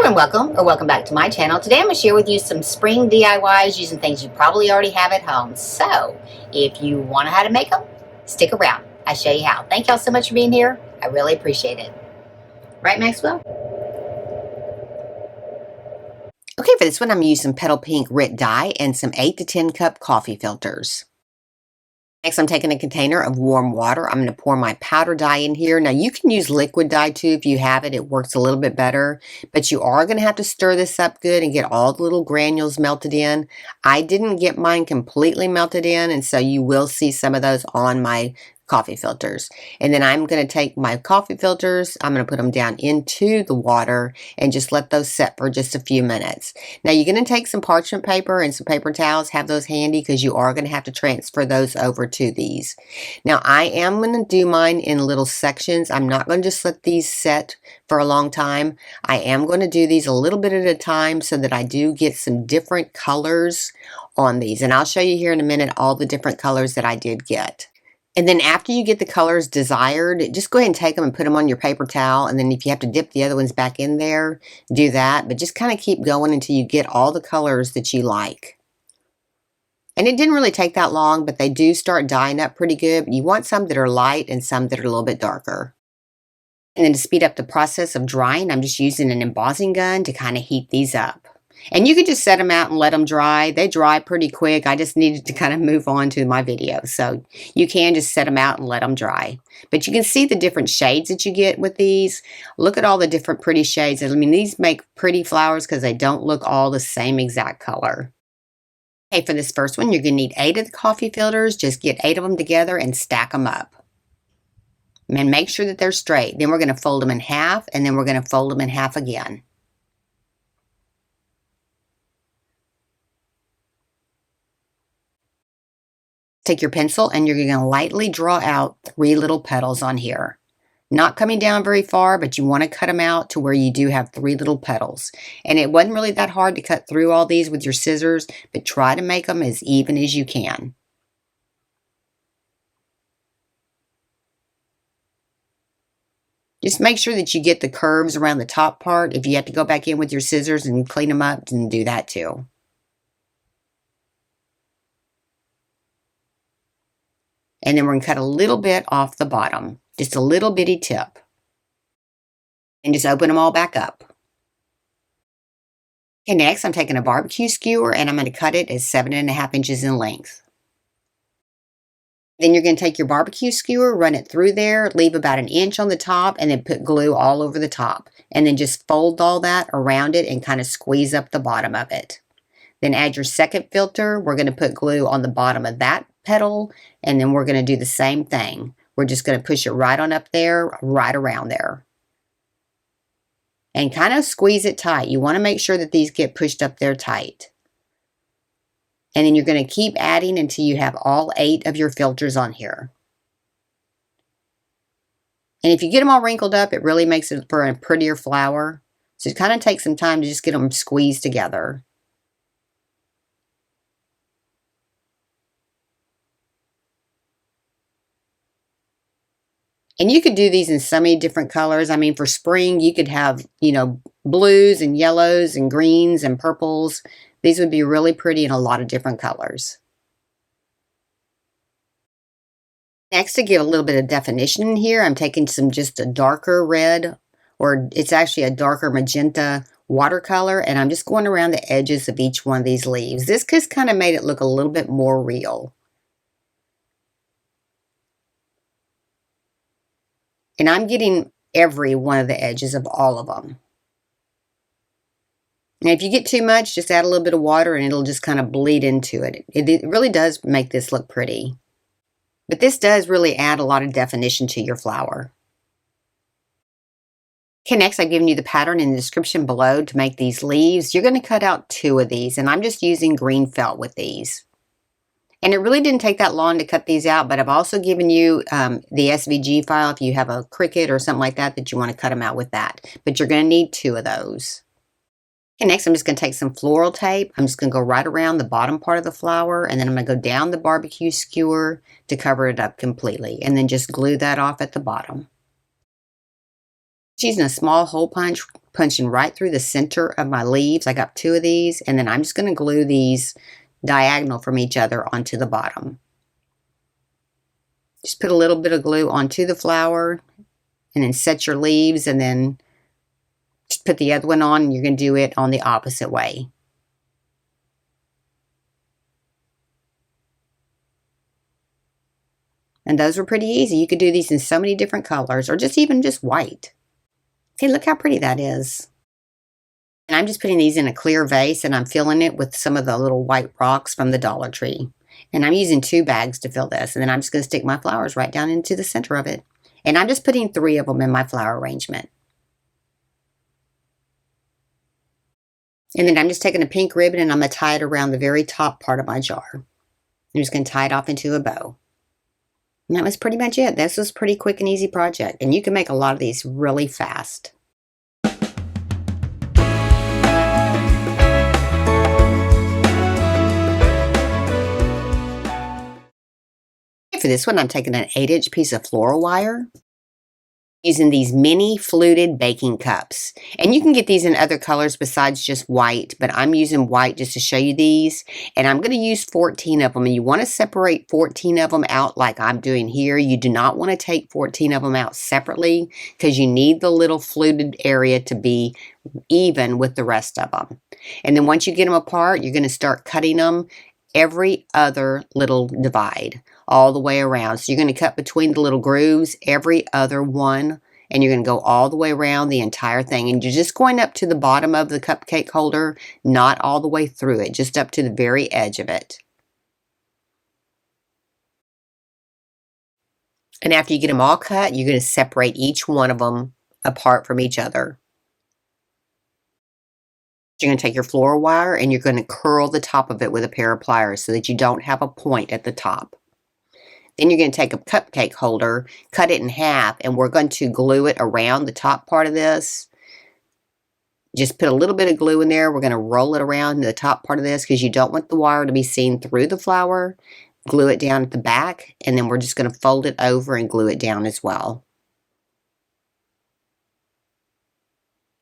and welcome or welcome back to my channel. Today I'm going to share with you some spring DIYs using things you probably already have at home. So if you want to know how to make them, stick around. I'll show you how. Thank y'all so much for being here. I really appreciate it. Right, Maxwell? Okay, for this one I'm using Petal Pink Rit dye and some 8 to 10 cup coffee filters. Next, I'm taking a container of warm water. I'm going to pour my powder dye in here. Now, you can use liquid dye too if you have it. It works a little bit better, but you are going to have to stir this up good and get all the little granules melted in. I didn't get mine completely melted in, and so you will see some of those on my coffee filters. And then I'm going to take my coffee filters, I'm going to put them down into the water and just let those set for just a few minutes. Now you're going to take some parchment paper and some paper towels, have those handy because you are going to have to transfer those over to these. Now I am going to do mine in little sections. I'm not going to just let these set for a long time. I am going to do these a little bit at a time so that I do get some different colors on these. And I'll show you here in a minute all the different colors that I did get. And then after you get the colors desired, just go ahead and take them and put them on your paper towel. And then if you have to dip the other ones back in there, do that. But just kind of keep going until you get all the colors that you like. And it didn't really take that long, but they do start dyeing up pretty good. You want some that are light and some that are a little bit darker. And then to speed up the process of drying, I'm just using an embossing gun to kind of heat these up. And you can just set them out and let them dry. They dry pretty quick. I just needed to kind of move on to my video. So you can just set them out and let them dry. But you can see the different shades that you get with these. Look at all the different pretty shades. I mean, these make pretty flowers because they don't look all the same exact color. Okay, for this first one, you're going to need 8 of the coffee filters. Just get 8 of them together and stack them up. And make sure that they're straight. Then we're going to fold them in half, and then we're going to fold them in half again. Take your pencil and you're going to lightly draw out 3 little petals on here. Not coming down very far, but you want to cut them out to where you do have 3 little petals. And it wasn't really that hard to cut through all these with your scissors, but try to make them as even as you can. Just make sure that you get the curves around the top part. If you have to go back in with your scissors and clean them up, then do that too. And then we're going to cut a little bit off the bottom, just a little bitty tip. And just open them all back up. Okay, next I'm taking a barbecue skewer and I'm going to cut it at 7.5 inches in length. Then you're going to take your barbecue skewer, run it through there, leave about 1 inch on the top, and then put glue all over the top. And then just fold all that around it and kind of squeeze up the bottom of it. Then add your second filter. We're going to put glue on the bottom of that petal, and then we're going to do the same thing. We're just going to push it right on up there, right around there. And kind of squeeze it tight. You want to make sure that these get pushed up there tight. And then you're going to keep adding until you have all 8 of your filters on here. And if you get them all wrinkled up, it really makes it for a prettier flower. So it kind of takes some time to just get them squeezed together. And you could do these in so many different colors. I mean, for spring, you could have, blues and yellows and greens and purples. These would be really pretty in a lot of different colors. Next, to give a little bit of definition in here, I'm taking just a darker red, or it's actually a darker magenta watercolor, and I'm just going around the edges of each one of these leaves. This just kind of made it look a little bit more real. And I'm getting every one of the edges of all of them. Now, if you get too much, just add a little bit of water and it'll just kind of bleed into it. It really does make this look pretty. But this does really add a lot of definition to your flower. Okay, next I've given you the pattern in the description below to make these leaves. You're going to cut out 2 of these, and I'm just using green felt with these. And it really didn't take that long to cut these out, but I've also given you the SVG file if you have a Cricut or something like that you want to cut them out with that. But you're going to need 2 of those. Okay, next I'm just going to take some floral tape. I'm just going to go right around the bottom part of the flower, and then I'm going to go down the barbecue skewer to cover it up completely, and then just glue that off at the bottom. Using a small hole punch punching right through the center of my leaves. I got 2 of these, and then I'm just going to glue these diagonal from each other onto the bottom. Just put a little bit of glue onto the flower, and then set your leaves, and then just put the other one on, and you're going to do it on the opposite way. And those were pretty easy. You could do these in so many different colors, or just even just white. Okay, look how pretty that is. And I'm just putting these in a clear vase, and I'm filling it with some of the little white rocks from the Dollar Tree. And I'm using 2 bags to fill this, and then I'm just going to stick my flowers right down into the center of it. And I'm just putting 3 of them in my flower arrangement. And then I'm just taking a pink ribbon, and I'm going to tie it around the very top part of my jar. I'm just going to tie it off into a bow. And that was pretty much it. This was a pretty quick and easy project, and you can make a lot of these really fast. For this one, I'm taking an 8-inch piece of floral wire, using these mini fluted baking cups. And you can get these in other colors besides just white, but I'm using white just to show you these. And I'm going to use 14 of them. And you want to separate 14 of them out like I'm doing here. You do not want to take 14 of them out separately, because you need the little fluted area to be even with the rest of them. And then once you get them apart, you're going to start cutting them every other little divide all the way around. So you're going to cut between the little grooves every other one, and you're going to go all the way around the entire thing. And you're just going up to the bottom of the cupcake holder, not all the way through it, just up to the very edge of it. And after you get them all cut, you're going to separate each one of them apart from each other. You're going to take your floral wire, and you're going to curl the top of it with a pair of pliers so that you don't have a point at the top. Then you're going to take a cupcake holder, cut it in half, and we're going to glue it around the top part of this. Just put a little bit of glue in there. We're going to roll it around the top part of this because you don't want the wire to be seen through the flower. Glue it down at the back, and then we're just going to fold it over and glue it down as well.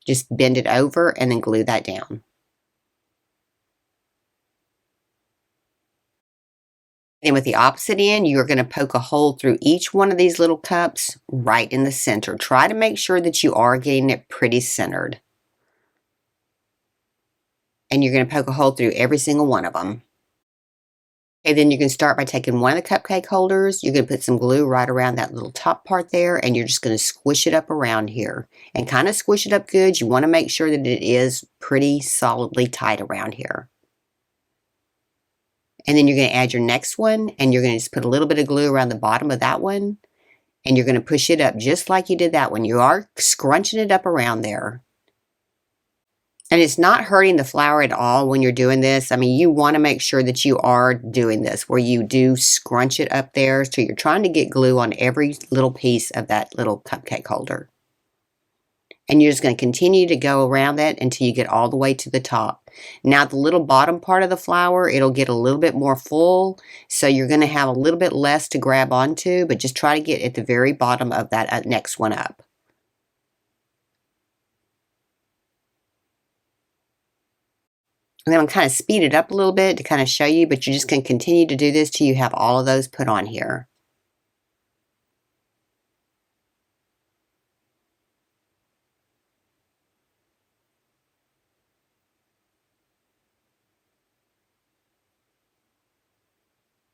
Just bend it over and then glue that down. Then with the opposite end, you're going to poke a hole through each one of these little cups right in the center. Try to make sure that you are getting it pretty centered. And you're going to poke a hole through every single one of them. Okay, then you can start by taking one of the cupcake holders. You're going to put some glue right around that little top part there, and you're just going to squish it up around here. And kind of squish it up good. You want to make sure that it is pretty solidly tight around here. And then you're going to add your next one, and you're going to just put a little bit of glue around the bottom of that one, and you're going to push it up just like you did that one. You are scrunching it up around there. And it's not hurting the flower at all when you're doing this. I mean, you want to make sure that you are doing this where you do scrunch it up there. So you're trying to get glue on every little piece of that little cupcake holder. And you're just going to continue to go around that until you get all the way to the top. Now, the little bottom part of the flower, it'll get a little bit more full. So you're going to have a little bit less to grab onto, but just try to get at the very bottom of that next one up. And then I'm kind of speed it up a little bit to kind of show you, but you're just going to continue to do this till you have all of those put on here.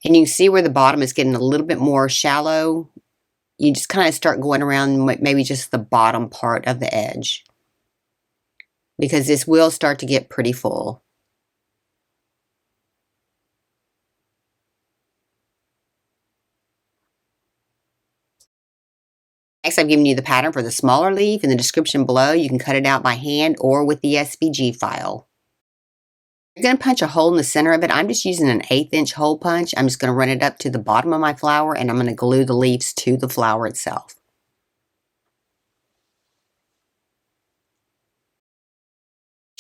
And you can see where the bottom is getting a little bit more shallow. You just kind of start going around maybe just the bottom part of the edge, because this will start to get pretty full. Next, I've given you the pattern for the smaller leaf. In the description below, you can cut it out by hand or with the SVG file. You're going to punch a hole in the center of it. I'm just using an 1/8 inch hole punch. I'm just going to run it up to the bottom of my flower, and I'm going to glue the leaves to the flower itself.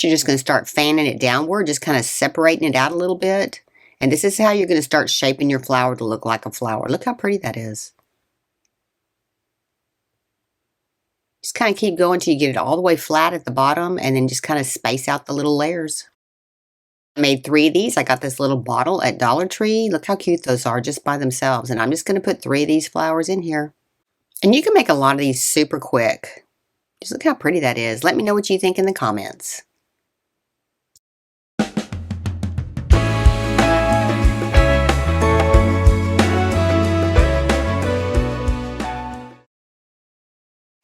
You're just going to start fanning it downward, just kind of separating it out a little bit. And this is how you're going to start shaping your flower to look like a flower. Look how pretty that is. Just kind of keep going till you get it all the way flat at the bottom, and then just kind of space out the little layers. I made 3 of these. I got this little bottle at Dollar Tree. Look how cute those are just by themselves. And I'm just going to put 3 of these flowers in here. And you can make a lot of these super quick. Just look how pretty that is. Let me know what you think in the comments.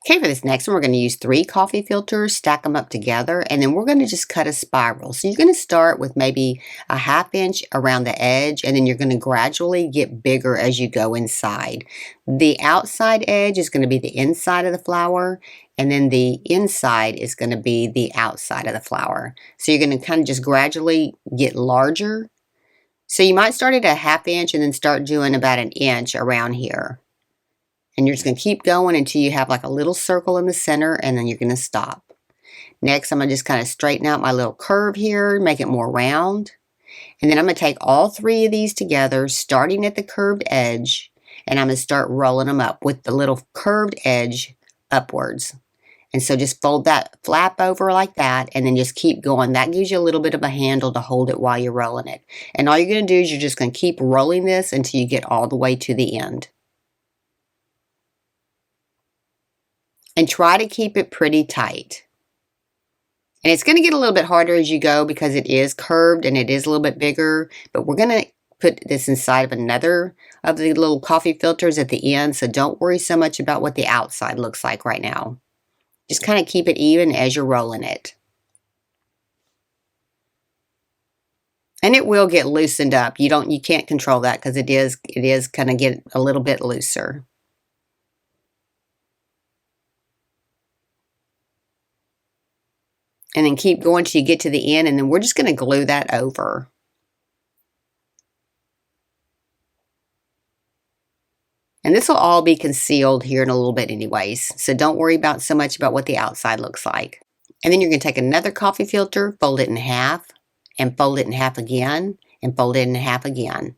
Okay, for this next one, we're going to use 3 coffee filters, stack them up together, and then we're going to just cut a spiral. So you're going to start with maybe a 1/2 inch around the edge, and then you're going to gradually get bigger as you go inside. The outside edge is going to be the inside of the flower, and then the inside is going to be the outside of the flower. So you're going to kind of just gradually get larger. So you might start at a 1/2 inch and then start doing about 1 inch around here. And you're just going to keep going until you have like a little circle in the center, and then you're going to stop. Next, I'm going to just kind of straighten out my little curve here, make it more round. And then I'm going to take all 3 of these together, starting at the curved edge, and I'm going to start rolling them up with the little curved edge upwards. And so just fold that flap over like that, and then just keep going. That gives you a little bit of a handle to hold it while you're rolling it. And all you're going to do is you're just going to keep rolling this until you get all the way to the end. And try to keep it pretty tight. And it's going to get a little bit harder as you go because it is curved and it is a little bit bigger, but we're going to put this inside of another of the little coffee filters at the end, so don't worry so much about what the outside looks like right now. Just kind of keep it even as you're rolling it. And it will get loosened up. You can't control that because it is kind of get a little bit looser. And then keep going till you get to the end, and then we're just going to glue that over. And this will all be concealed here in a little bit anyways, so don't worry about so much about what the outside looks like. And then you're going to take another coffee filter, fold it in half, and fold it in half again, and fold it in half again.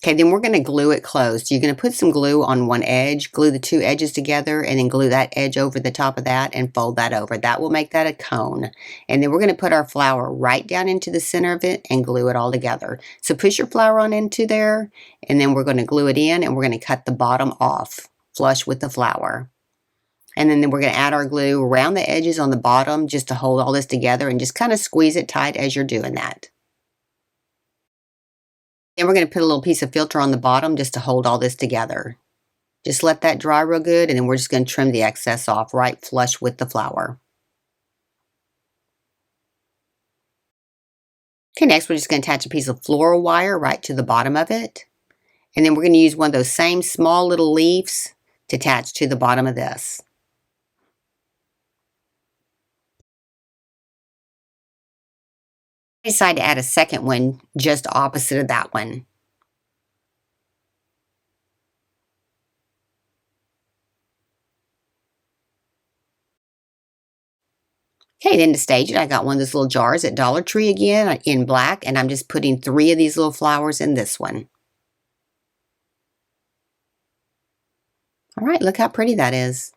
Okay, then we're going to glue it closed. You're going to put some glue on one edge, glue the 2 edges together, and then glue that edge over the top of that and fold that over. That will make that a cone. And then we're going to put our flower right down into the center of it and glue it all together. So push your flower on into there, and then we're going to glue it in, and we're going to cut the bottom off, flush with the flower. And then we're going to add our glue around the edges on the bottom just to hold all this together, and just kind of squeeze it tight as you're doing that. Then we're going to put a little piece of filter on the bottom just to hold all this together. Just let that dry real good, and then we're just going to trim the excess off right flush with the flower. Okay, next we're just going to attach a piece of floral wire right to the bottom of it. And then we're going to use one of those same small little leaves to attach to the bottom of this. I decided to add a second one just opposite of that one. Okay, then to stage it, I got one of those little jars at Dollar Tree again in black, and I'm just putting 3 of these little flowers in this one. All right, look how pretty that is.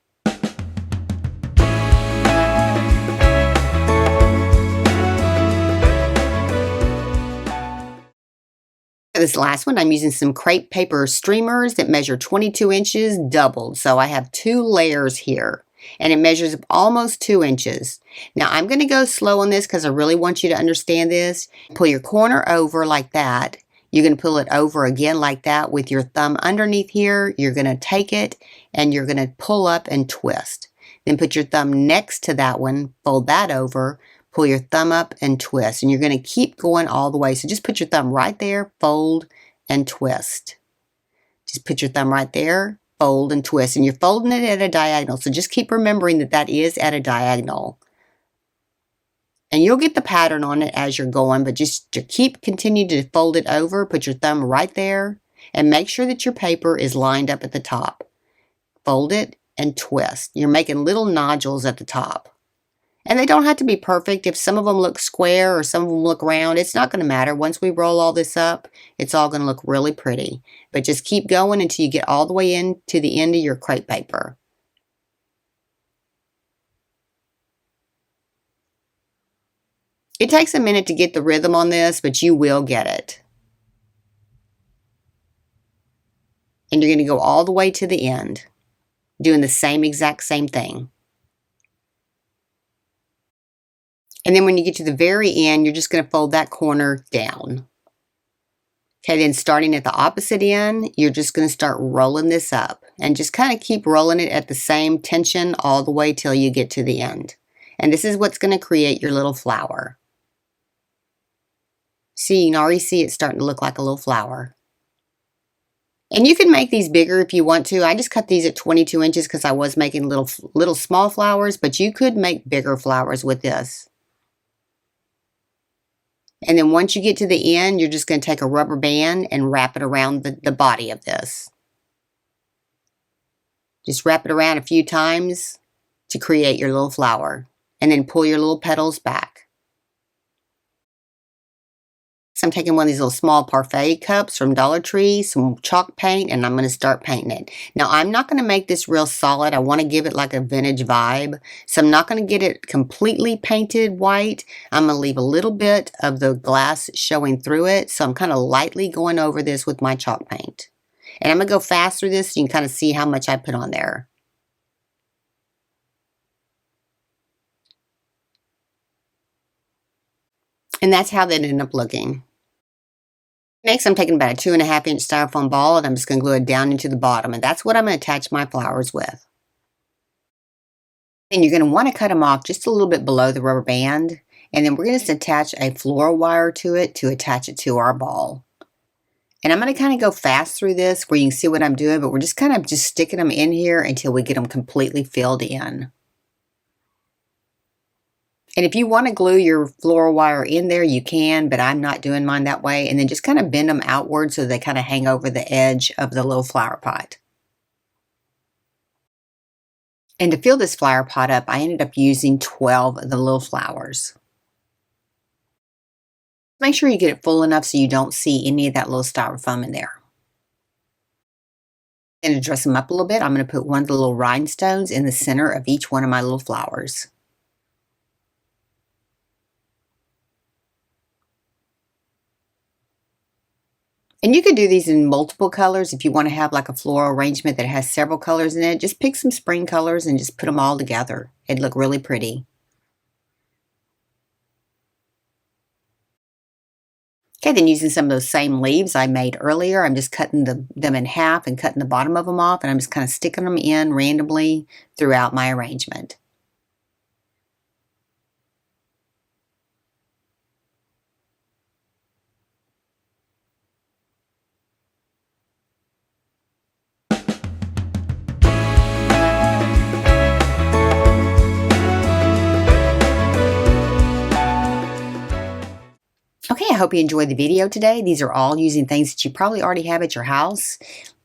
For this last one, I'm using some crepe paper streamers that measure 22 inches doubled. So I have 2 layers here, and it measures almost 2 inches. Now I'm going to go slow on this because I really want you to understand this. Pull your corner over like that. You're going to pull it over again like that with your thumb underneath here. You're going to take it and you're going to pull up and twist. Then put your thumb next to that one, fold that over, pull your thumb up and twist, and you're going to keep going all the way. So just put your thumb right there, fold and twist. Just put your thumb right there, fold and twist, and you're folding it at a diagonal. So just keep remembering that that is at a diagonal. And you'll get the pattern on it as you're going, but just to continue to fold it over, put your thumb right there, and make sure that your paper is lined up at the top. Fold it and twist. You're making little nodules at the top. And they don't have to be perfect. If some of them look square or some of them look round, it's not going to matter. Once we roll all this up, it's all going to look really pretty. But just keep going until you get all the way in to the end of your crepe paper. It takes a minute to get the rhythm on this, but you will get it. And you're going to go all the way to the end, doing the exact same thing. And then when you get to the very end, you're just going to fold that corner down. Okay, then starting at the opposite end, you're just going to start rolling this up and just kind of keep rolling it at the same tension all the way till you get to the end. And this is what's going to create your little flower. See, you can already see it starting to look like a little flower. And you can make these bigger if you want to. I just cut these at 22 inches because I was making little small flowers, but you could make bigger flowers with this. And then once you get to the end, you're just going to take a rubber band and wrap it around the body of this. Just wrap it around a few times to create your little flower. And then pull your little petals back. So I'm taking one of these little small parfait cups from Dollar Tree, some chalk paint, and I'm going to start painting it. Now, I'm not going to make this real solid. I want to give it like a vintage vibe. So I'm not going to get it completely painted white. I'm going to leave a little bit of the glass showing through it. So I'm kind of lightly going over this with my chalk paint. And I'm going to go fast through this so you can kind of see how much I put on there. And that's how that ended up looking. Next, I'm taking about a 2.5 inch styrofoam ball and I'm just going to glue it down into the bottom. And that's what I'm going to attach my flowers with. And you're going to want to cut them off just a little bit below the rubber band. And then we're going to attach a floral wire to it to attach it to our ball. And I'm going to kind of go fast through this where you can see what I'm doing, but we're just kind of just sticking them in here until we get them completely filled in. And if you want to glue your floral wire in there, you can, but I'm not doing mine that way. And then just kind of bend them outward so they kind of hang over the edge of the little flower pot. And to fill this flower pot up, I ended up using 12 of the little flowers. Make sure you get it full enough so you don't see any of that little styrofoam in there. And to dress them up a little bit, I'm going to put one of the little rhinestones in the center of each one of my little flowers. And you can do these in multiple colors if you want to have like a floral arrangement that has several colors in it. Just pick some spring colors and just put them all together. It'd look really pretty. Okay, then using some of those same leaves I made earlier, I'm just cutting them in half and cutting the bottom of them off, and I'm just kind of sticking them in randomly throughout my arrangement. Okay, I hope you enjoyed the video today. These are all using things that you probably already have at your house.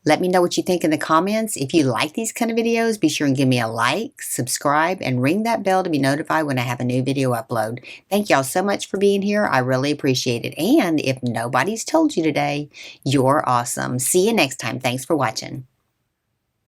Let me know what you think in the comments. If you like these kind of videos, be sure and give me a like, subscribe, and ring that bell to be notified when I have a new video upload. Thank y'all so much for being here. I really appreciate it. And if nobody's told you today, you're awesome. See you next time. Thanks for watching.